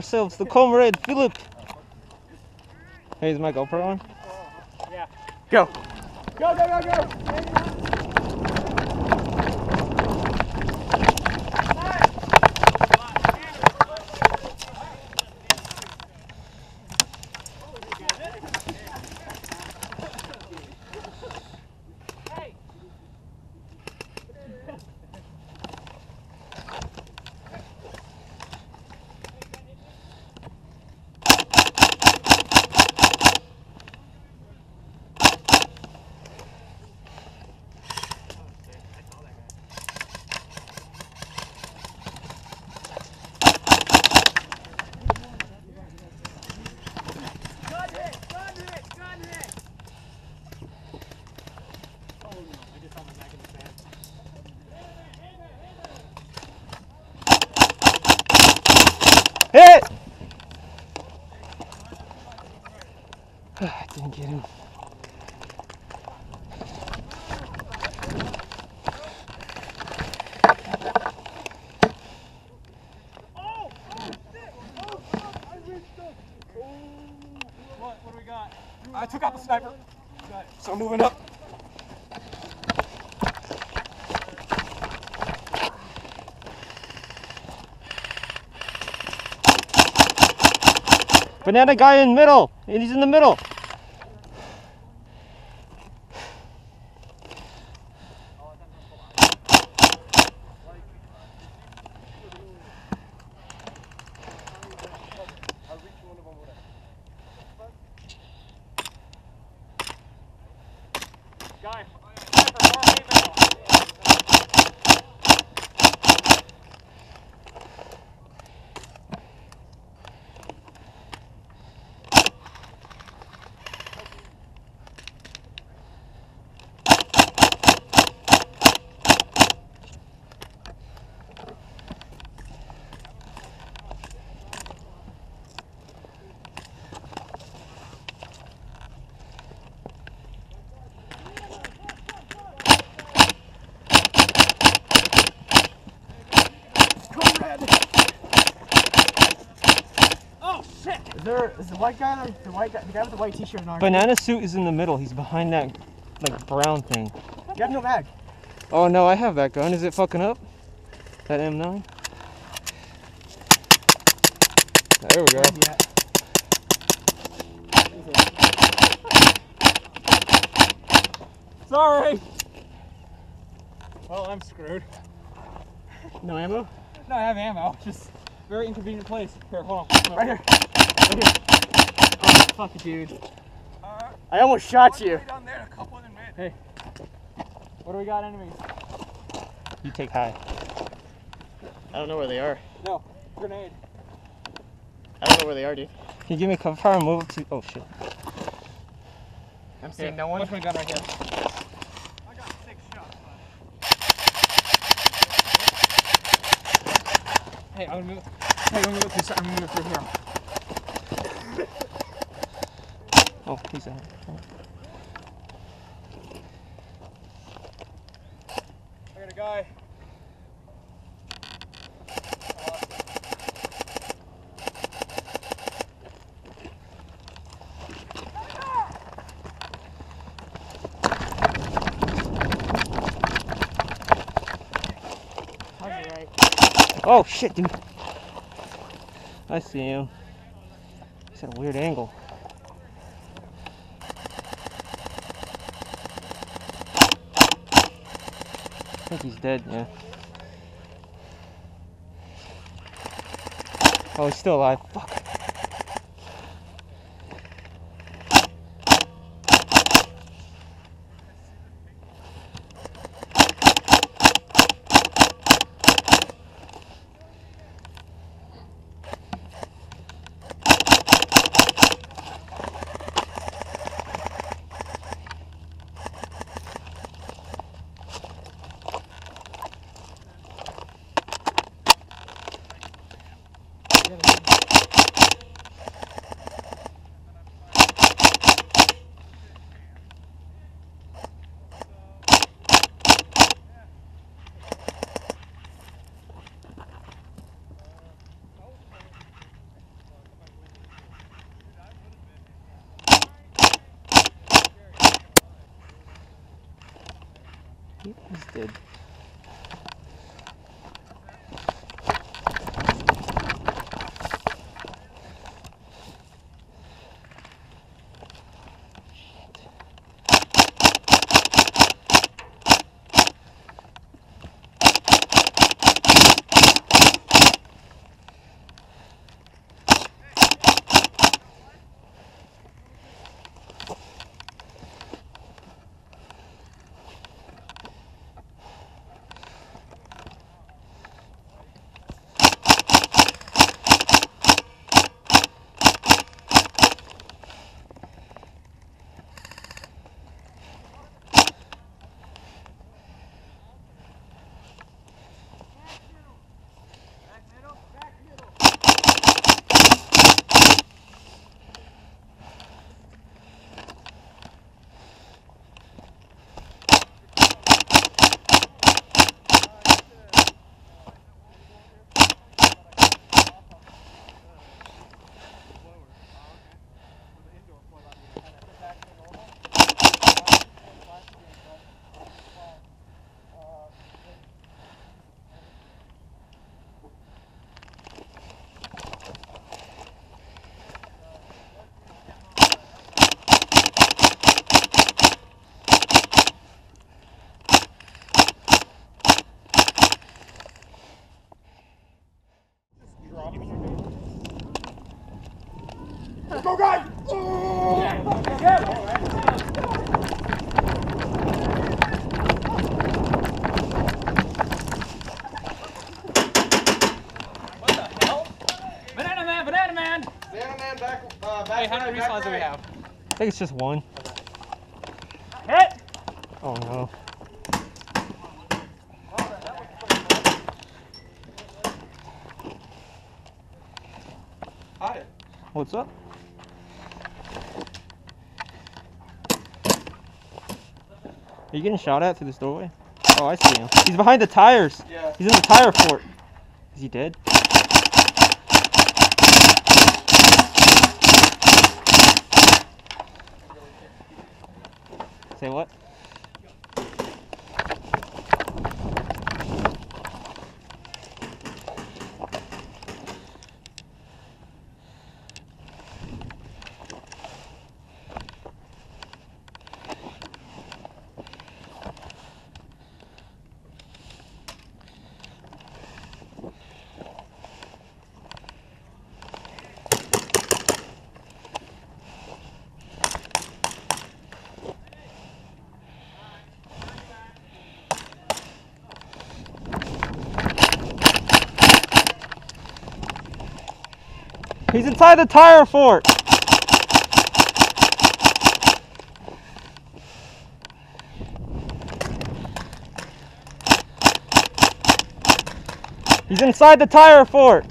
ourselves, the comrade Philip. Hey, is my GoPro on? Yeah. Go. Go, go, go, go. Hit! I didn't get him. What do we got? I took out the sniper, so I'm moving up. Banana guy in middle, and he's in the middle. Guy. Oh shit! Is the white guy the guy with the white t-shirt on? Banana suit is in the middle. He's behind that like brown thing. You have no mag. Oh no, I have that gun. Is it fucking up? That M9? There we go. Yeah. Sorry! Well, I'm screwed. No ammo? No, I have ammo. Just very inconvenient place. Here, hold on. Right here. Right here. Oh, fuck you, dude. I almost shot you. Down there, a couple in mid. Hey. What do we got, enemies? You take high. I don't know where they are. No. Grenade. I don't know where they are, dude. Can you give me cover fire and move up to... Oh shit. I'm seeing no one. What's my gun right here? I got 6 shots, Hey, I'm gonna move. Hey, I'm gonna move through. I'm gonna move through here. Oh, he's out. Oh. I got a guy. Oh shit, dude. I see him. He's at a weird angle. I think he's dead, yeah. Oh, he's still alive. Fuck. Did. Go, guys! Banana man, banana man! Banana man, back. Hey, how many respawns do we have? I think it's just one. Hit! Oh no. Hi. What's up? Are you getting shot at through this doorway? Oh, I see him. He's behind the tires. Yeah. He's in the tire fort. Is he dead? Say what? He's inside the tire fort. He's inside the tire fort.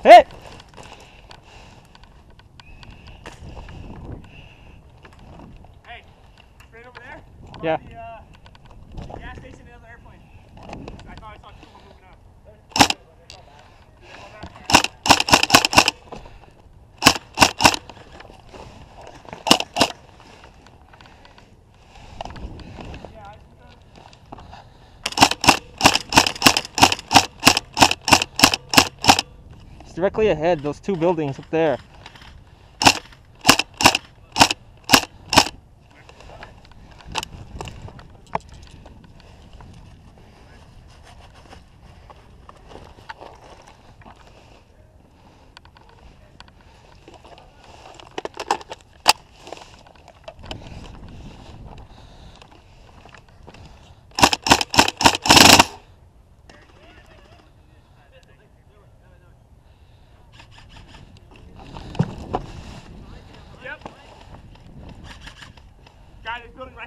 Hit! Hey, straight over there? Yeah. The gas station and the other airplane. I thought I saw two of them moving up. It's directly ahead, those two buildings up there.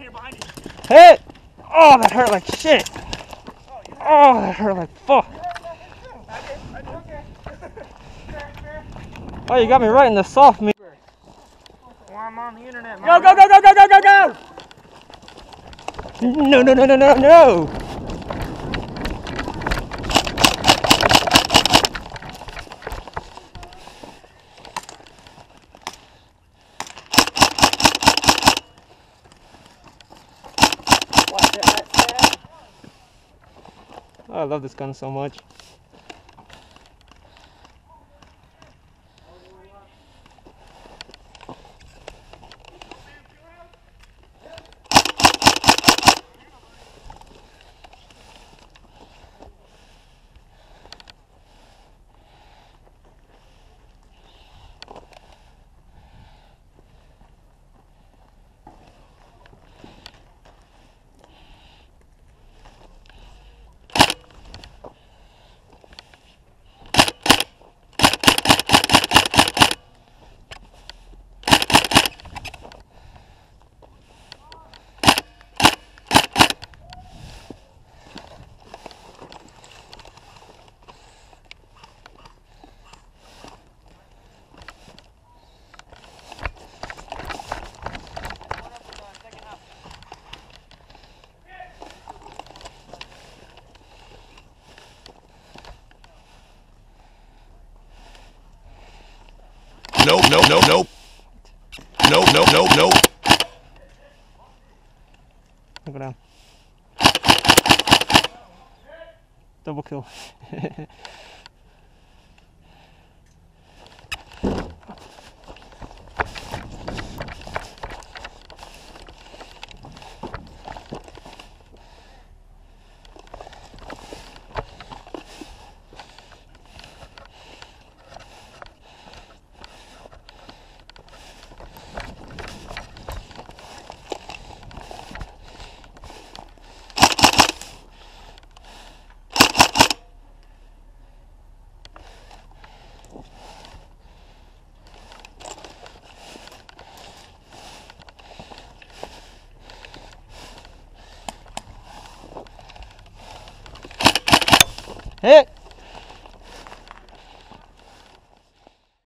here behind you. Hit! Oh, that hurt like shit. Oh, that hurt like fuck. Oh, you got me right in the soft meat. Well, I'm on the internet. Go, go, go, go, go, go, go, go! No, no, no, no, no, no. Oh, I love this gun so much. Nope, nope, nope, nope. Nope, nope, nope, nope. Go down. Double kill. Hit!